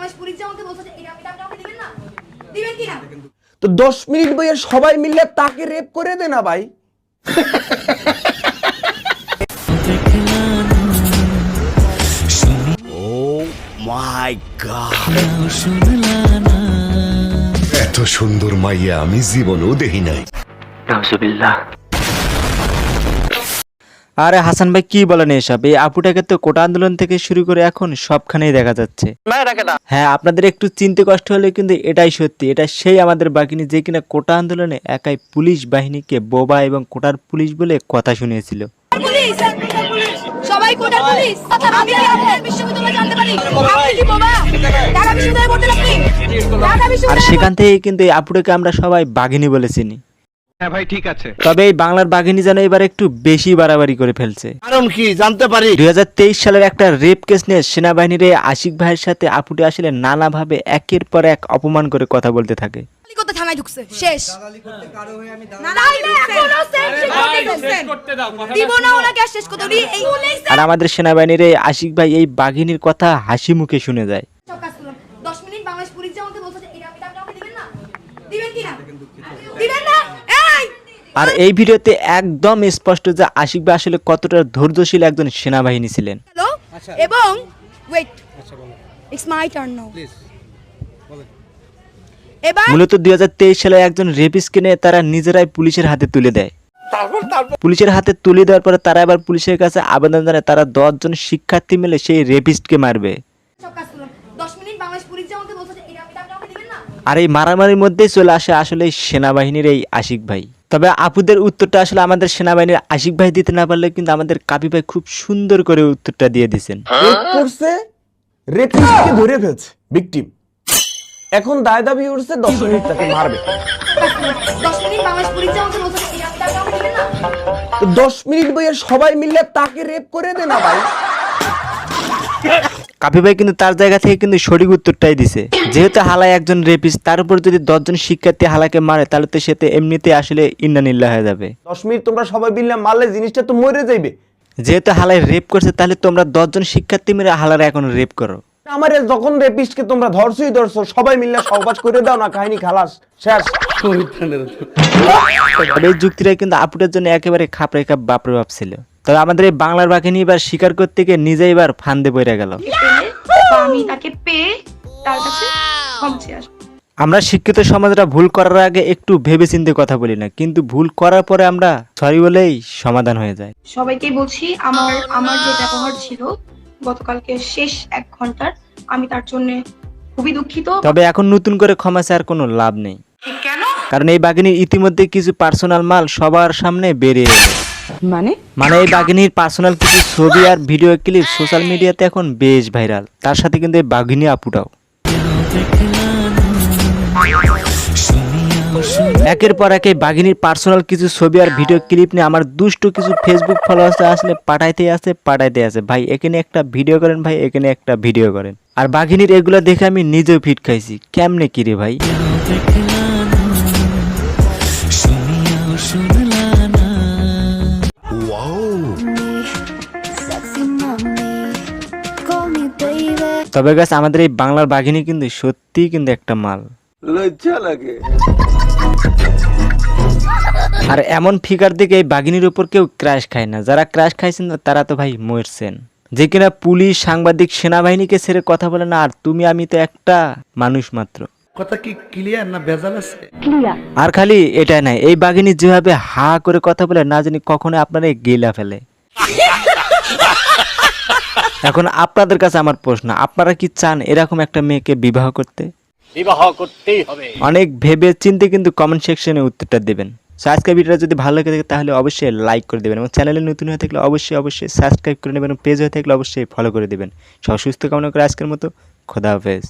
Bangladesh police যে আমাকে বলছে যে এটা আপনি দিবেন না, দিবেন কি না? তো 10 মিনিট ভাইয়া সবাই মিলে তাকে রেপ করে দে না ভাই। ও মাই গড, এত সুন্দর মাইয়া আমি জীবনেও দেখি নাই। আরে হাসান ভাই কি বলেন এসব? এই আপুটাকে তো কোটা আন্দোলন থেকে শুরু করে এখন সবখানেই দেখা যাচ্ছে। হ্যাঁ, আপনাদের একটু চিনতে কষ্ট হলে কিন্তু এটাই সত্যি। এটা সেই আমাদের বাঘিনী যে কিনা কোটা আন্দোলনে একাই পুলিশ বাহিনীকে বোবা এবং কোটার পুলিশ বলে কথা শুনিয়েছিল। পুলিশ সবাই কোটার পুলিশ। আমি আপনাদের বিশ্ববিদ্যালয়ে জানতে পারি আপনি কি বাবা ঢাকা বিশ্ববিদ্যালয়ে পড়তেন আপনি? ঢাকা আর বিশ্ববিদ্যালয়ে সেখান থেকে কিন্তু এই আপুটাকে আমরা সবাই বাঘিনী বলে চিনি। হ্যাঁ ভাই ঠিক আছে। তবে এই বাংলার বাঘিনী যেন এবার একটু বেশি বাড়াবাড়ি করে ফেলছে। কারণ কি জানতে পারি? 2023 সালের একটা রেপ কেস নিয়ে সেনাবাহিনীর এই আশিক ভাইয়ের সাথে আপুটি আসলে নানাভাবে একের পর এক অপমান করে কথা বলতে থাকে। দালালি করতে থানায় ঢুকছে শেষ। দালালি এখনো সেন্ট করতে দাও, দিব না ওনাকে শেষ করতে উনি এই আর আমাদের সেনাবাহিনীর এই আশিক ভাই এই বাঘিনীর কথা হাসি মুখে শুনে যায়। সব কাজ করলাম 10 মিনিট বাংলাদেশ পুলিশ যে আমাকে বলছে যে এটা আপনি দিবেন না, দিবেন কি না? দিবেন না? এই আর এই ভিডিওতে একদম স্পষ্ট যে আশিক ভাই আসলে কতটা ধৈর্যশীল একজন সেনাবাহিনী ছিলেন। হ্যালো এবং wait it's my turn now please বলেন। এবার মূলত 2023 সালে একজন রেপিস্টকে নিয়ে তারা নিজেরাই পুলিশের হাতে তুলে দেয়। পুলিশের হাতে তুলে দেওয়ার পরে তারা এবার পুলিশের কাছে আবেদন জানায় তারা 10 জন শিক্ষার্থী মিলে সেই রেপিস্টকে মারবে। সব কাজ করলাম 10 মিনিট বাংলাদেশ পুলিশ যে আমাকে বলছে যে এটা আপনি দিবেন না। আর এই মারামারির মধ্যেই চলে আসে আসলে এই সেনাবাহিনীর এই আশিক ভাই। তবে আপুদের উত্তরটা আসলে আমাদের সেনাবাহিনীর আশিক ভাই দিতে না পারলে কিন্তু আমাদের কাপি ভাই খুব সুন্দর করে উত্তরটা দিয়ে দিয়েছেন। রেপ করছে, রেপিস্টকে ধরে ফেলছে ভিকটিম। এখন দায় দাবি উঠছে 10 মিনিট তাকে মারবে। 10 মিনিট বাংলাদেশ পুলিশ যে আমাকে বলছে যে এটা আপনি দিবেন না। তো 10 মিনিট ভাইয়া সবাই মিলে তাকে রেপ করে দে না ভাই। কাপি ভাই কিন্তু তার জায়গা থেকে কিন্তু সঠিক উত্তরটাই দিছে। যেহেতু হালায় একজন রেপিস্ট, তার উপর যদি 10 জন শিক্ষার্থী হালাকে মারে তাহলে তো সেতে এমনিতে আসলে ইন্নানিল্লাহ হয়ে যাবে। 10 মিনিট তোমরা সবাই মিলে মারলে জিনিসটা তো মরে যাইবে। যেহেতু হালায় রেপ করছে তাহলে তোমরা 10 জন শিক্ষার্থী মিলে হালারে এখন রেপ করো। আমার যখন রেপিস্টকে তোমরা ধরছো সবাই মিলে সহবাস করে দাও না, কাহিনী খালাস শেষ। তবে এই যুক্তিটাই কিন্তু আপুটার জন্য একেবারে খাপড়ে খাপ বাপরে বাপ ছিল। তবে আমাদের এই বাংলার বাঘিনী এবার স্বীকার করতে গিয়ে নিজে এবার ফান্দে পড়ে গেল। আমি তাকে পেয়ে তার কাছে ক্ষমা চেয়ে আসবো। আমরা শিক্ষিত সমাজরা ভুল করার আগে একটু ভেবেচিন্তে কথা বলি না, কিন্তু ভুল করার পরে আমরা সরি বলেই সমাধান হয়ে যায়। সবাইকে বলছি আমার যে ব্যবহার ছিল গতকালকে শেষ 1 ঘন্টার, আমি তার জন্য খুবই দুঃখিত। তবে এখন নতুন করে ক্ষমা চাওয়ার কোনো লাভ নেই, কেন? কারণ এই বাঘিনীর ইতিমধ্যে কিছু পার্সোনাল মাল সবার সামনে বেরিয়ে এলো। মানে এই বাঘিনীর পার্সোনাল কিছু ছবি আর ভিডিও ক্লিপ সোশ্যাল মিডিয়াতে এখন বেশ ভাইরাল। তার সাথে কিন্তু এই বাঘিনী আপুটাও। একের পর এক এই বাঘিনীর পার্সোনাল কিছু ছবি আর ভিডিও ক্লিপ নিয়ে আমার দুষ্ট কিছু ফেসবুক ফলোয়ার্স আসলে পাঠাইতে আছে ভাই এখানে একটা ভিডিও করেন, ভাই এখানে একটা ভিডিও করেন। আর বাঘিনীর এগুলো দেখে আমি নিজেও ফিট খাইছি, কেমনে কি রে ভাই। তবে গাছ আমাদের এই বাংলার বাঘিনী কিন্তু সত্যিই কিন্তু একটা মাল, লজ্জা লাগে। আর এমন ফিগার দিকে এই বাঘিনীর উপর কেউ ক্র্যাশ খায় না। যারা ক্র্যাশ খাইছেন তারা তো ভাই মরছেন। যে কিনা পুলিশ, সাংবাদিক, সেনাবাহিনীকে ছেড়ে কথা বলে না। আর তুমি আমি তো একটা মানুষ মাত্র। কথা কি ক্লিয়ার না ভেজাল আছে? আর খালি এটাই নাই, এই বাঘিনী যেভাবে হা করে কথা বলে না জানি কখনো আপনারা গেলা ফেলে। এখন আপনাদের কাছে আমার প্রশ্ন, আপনারা কি চান এরকম একটা মেয়েকে বিবাহ করতে? বিবাহ করতেই হবে। অনেক ভেবে চিন্তে কিন্তু কমেন্ট সেকশনে উত্তরটা দেবেন। আজকের ভিডিওটা যদি ভালো লাগে থাকে তাহলে অবশ্যই লাইক করে দেবেন এবং চ্যানেলে নতুন হয়ে থাকলে অবশ্যই সাবস্ক্রাইব করে নেবেন এবং পেজ হয়ে থাকলে অবশ্যই ফলো করে দেবেন। সব সুস্থ কামনা করে আজকের মতো খোদা হাফেজ।